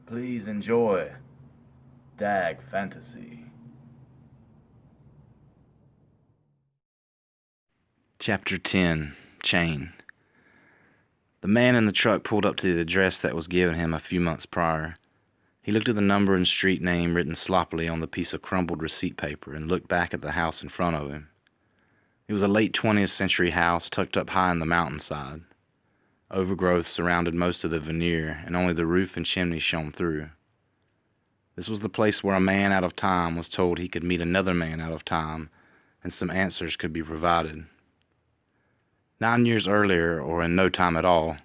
Please enjoy Dag Fantasy. Chapter 10. Chain. The man in the truck pulled up to the address that was given him a few months prior. He looked at the number and street name written sloppily on the piece of crumpled receipt paper and looked back at the house in front of him. It was a late 20th century house tucked up high in the mountainside. Overgrowth surrounded most of the veneer, and only the roof and chimney shone through. This was the place where a man out of time was told he could meet another man out of time, and some answers could be provided. 9 years earlier, or in no time at all,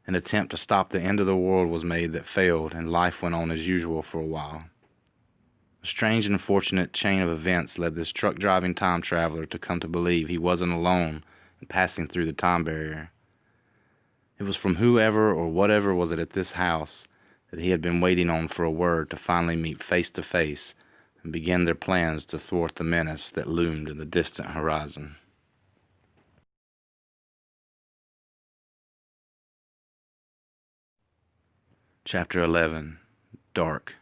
an attempt to stop the end of the world was made that failed, and life went on as usual for a while. A strange and fortunate chain of events led this truck-driving time traveler to come to believe he wasn't alone in passing through the time barrier. It was from whoever or whatever was it at this house that he had been waiting on for a word to finally meet face to face and begin their plans to thwart the menace that loomed in the distant horizon. Chapter 11. Dark.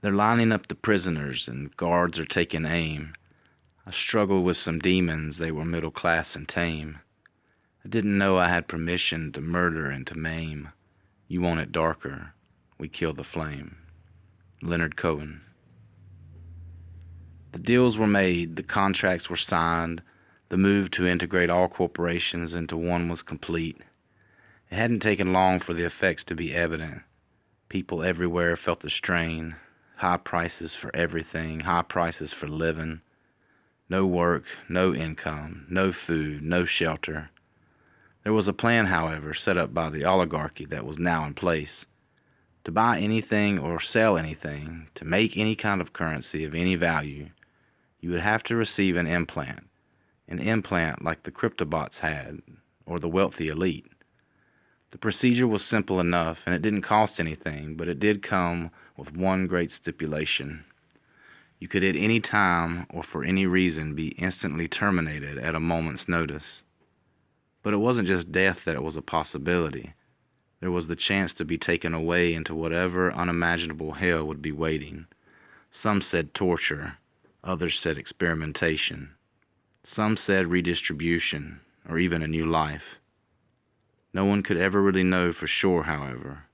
They're lining up the prisoners, and guards are taking aim. I struggled with some demons, they were middle class and tame. I didn't know I had permission to murder and to maim. You want it darker, we kill the flame. Leonard Cohen. The deals were made, the contracts were signed, the move to integrate all corporations into one was complete. It hadn't taken long for the effects to be evident. People everywhere felt the strain. High prices for everything, high prices for living. No work, no income, no food, no shelter. There was a plan, however, set up by the oligarchy that was now in place. To buy anything or sell anything, to make any kind of currency of any value, you would have to receive an implant like the cryptobots had, or the wealthy elite. The procedure was simple enough, and it didn't cost anything, but it did come with one great stipulation. You could at any time or for any reason be instantly terminated at a moment's notice. But it wasn't just death that was a possibility. There was the chance to be taken away into whatever unimaginable hell would be waiting. Some said torture, others said experimentation. Some said redistribution, or even a new life. No one could ever really know for sure, however,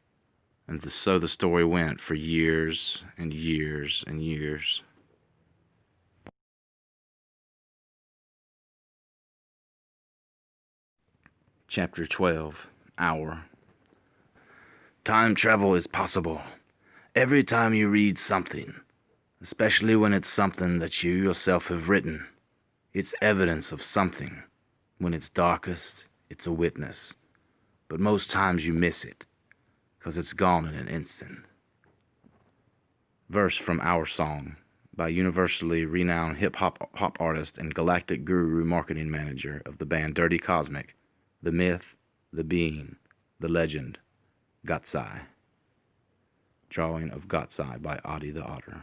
and so the story went for years and years and years. Chapter 12. Hour. Time travel is possible. Every time you read something, especially when it's something that you yourself have written, it's evidence of something. When it's darkest, it's a witness. But most times you miss it, 'cause it's gone in an instant. Verse from Our Song by universally renowned hip-hop artist and galactic guru marketing manager of the band Dirty Cosmic, the myth, the being, the legend, Gatsai. Drawing of Gatsai by Adi the Otter.